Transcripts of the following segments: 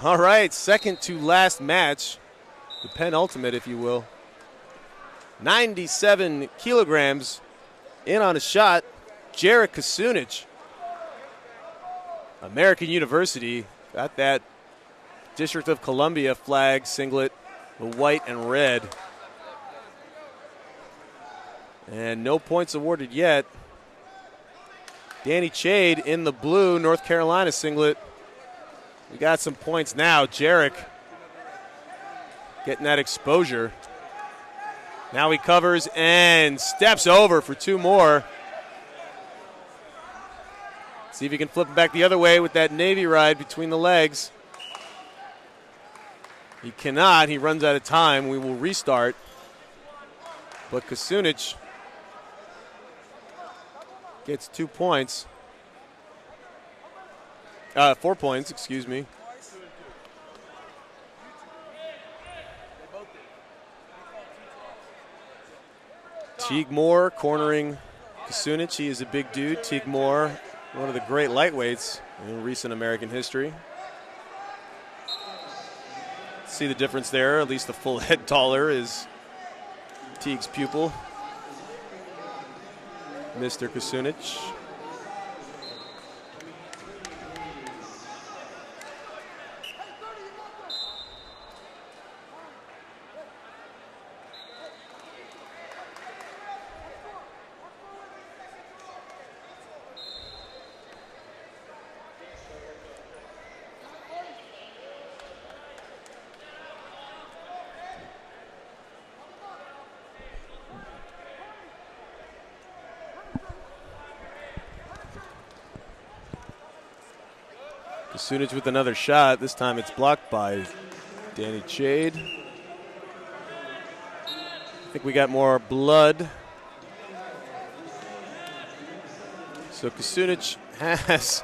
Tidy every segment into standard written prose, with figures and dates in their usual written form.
All right, second to last match, the penultimate, if you will. 97 kilograms in on a shot, Jeric Kasunic. American University got that District of Columbia flag singlet, the white and red. And no points awarded yet. Danny Chade in the blue North Carolina singlet. We got some points now. Jeric getting that exposure. Now he covers and steps over for two more. See if he can flip it back the other way with that Navy ride between the legs. He cannot. He runs out of time. We will restart. But Kasunic gets 2 points. 4 points, excuse me. Teague Moore cornering Kasunic. He is a big dude. Teague Moore, one of the great lightweights in recent American history. See the difference there. At least a full head taller is Teague's pupil, Mr. Kasunic. Kasunic with another shot. This time it's blocked by Danny Chade. I think we got more blood. So Kasunic has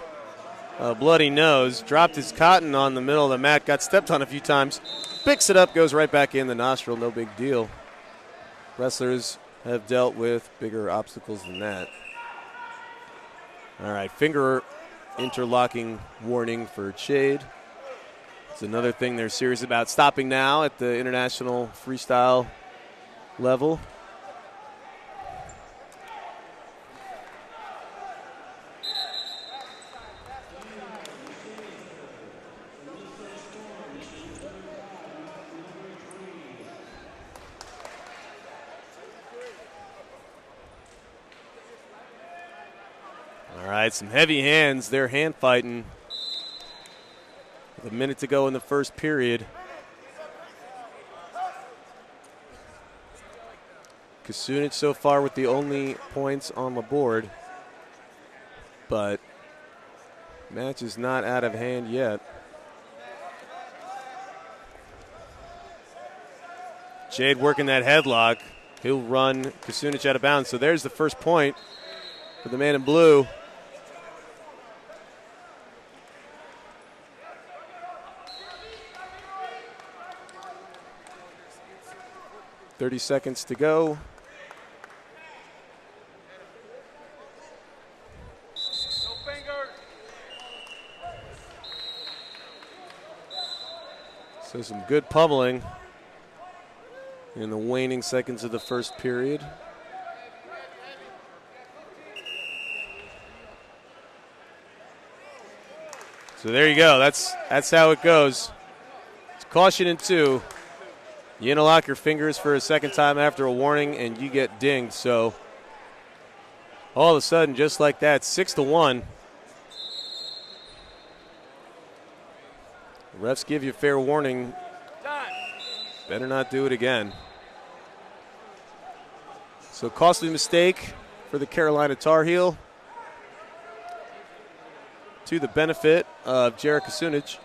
a bloody nose. Dropped his cotton on the middle of the mat. Got stepped on a few times. Picks it up, goes right back in the nostril. No big deal. Wrestlers have dealt with bigger obstacles than that. All right, finger interlocking warning for Chade. It's another thing they're serious about stopping now at the international freestyle level. All right, some heavy hands. They're hand fighting. With a minute to go in the first period. Kasunic so far with the only points on the board. But match is not out of hand yet. Chade working that headlock. He'll run Kasunic out of bounds. So there's the first point for the man in blue. 30 seconds to go. So some good pummeling in the waning seconds of the first period. So there you go. That's how it goes. It's caution in 2. You interlock your fingers for a second time after a warning, and you get dinged. So all of a sudden, just like that, 6-1. The refs give you fair warning. Better not do it again. So costly mistake for the Carolina Tar Heel, to the benefit of Jeric Kasunic.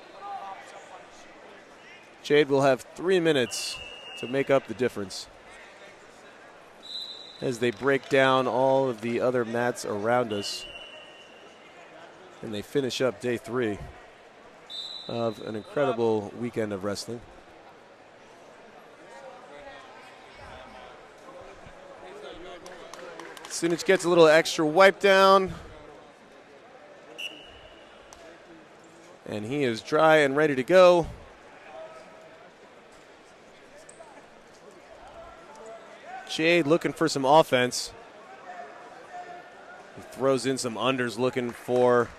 Chade will have 3 minutes to make up the difference as they break down all of the other mats around us. And they finish up day 3 of an incredible weekend of wrestling. Kasunic gets a little extra wipe down. And he is dry and ready to go. Jade looking for some offense. He throws in some unders looking for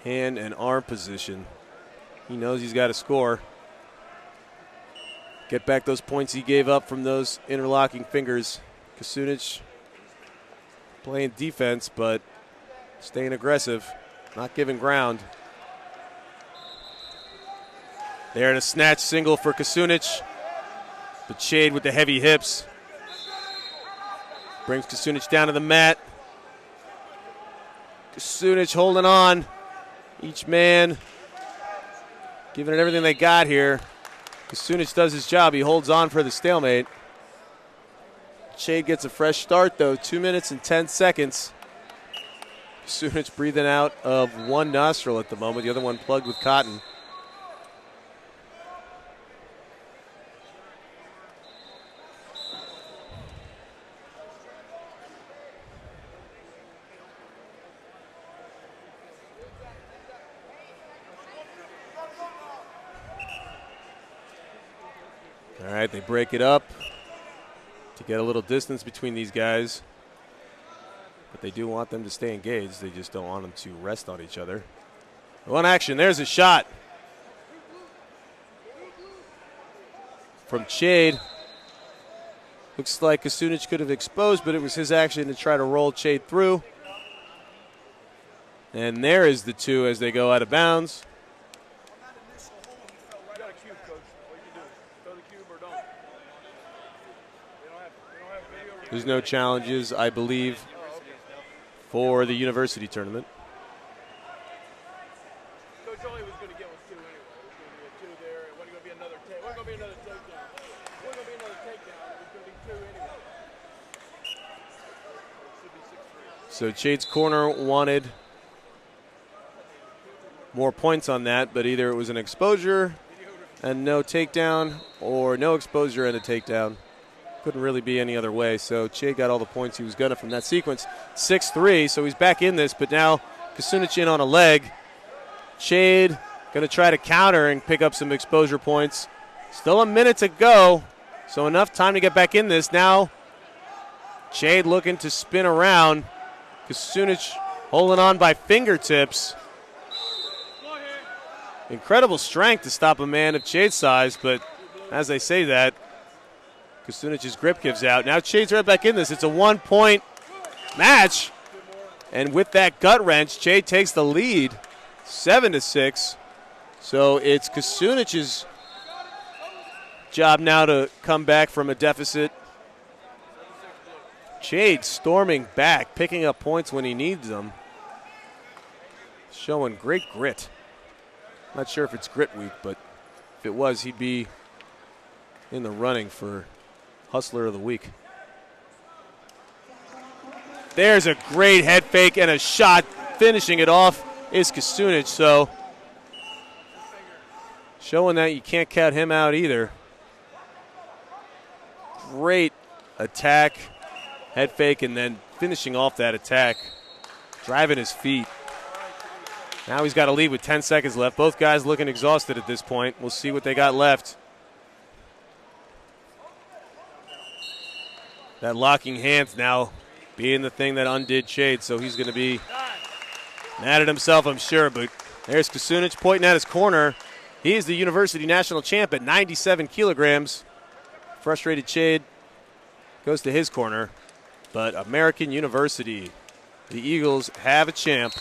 hand and arm position. He knows he's got to score. Get back those points he gave up from those interlocking fingers. Kasunic playing defense, but staying aggressive, not giving ground. There in a snatch single for Kasunic. But Jade with the heavy hips brings Kasunic down to the mat. Kasunic holding on. Each man giving it everything they got here. Kasunic does his job. He holds on for the stalemate. Jade gets a fresh start, though. 2 minutes and 10 seconds. Kasunic breathing out of one nostril at the moment. The other one plugged with cotton. All right, they break it up to get a little distance between these guys. But they do want them to stay engaged. They just don't want them to rest on each other. One action. There's a shot from Jade. Looks like Kasunic could have exposed, but it was his action to try to roll Jade through. And there is the two as they go out of bounds. There's no challenges, I believe, for the university tournament. Coach only was going to get 2 anyway. It was going to be a 2 there. It wasn't going to be another take. It wasn't going to be another takedown. It wasn't going to be another takedown. It was going to be 2 anyway. It should be 6-3. So Jade's corner wanted more points on that, but either it was an exposure and no takedown or no exposure and a takedown. Couldn't really be any other way. So Jade got all the points he was going to from that sequence. 6-3, so he's back in this, but now Kasunic in on a leg. Jade going to try to counter and pick up some exposure points. Still a minute to go, so enough time to get back in this. Now Jade looking to spin around. Kasunic holding on by fingertips. Incredible strength to stop a man of Jade's size, but as they say that, Kasunic's grip gives out. Now Jade's right back in this. It's a 1-point match. And with that gut wrench, Jade takes the lead, 7-6. So it's Kasunic's job now to come back from a deficit. Jade storming back, picking up points when he needs them. Showing great grit. Not sure if it's grit week, but if it was, he'd be in the running for Hustler of the Week. There's a great head fake and a shot. Finishing it off is Kasunic, so showing that you can't count him out either. Great attack, head fake, and then finishing off that attack, driving his feet. Now he's got a lead with 10 seconds left. Both guys looking exhausted at this point. We'll see what they got left. That locking hands now being the thing that undid Jade, so he's going to be mad at himself, I'm sure. But there's Kasunic pointing at his corner. He is the university national champ at 97 kilograms. Frustrated Jade goes to his corner. But American University, the Eagles have a champ.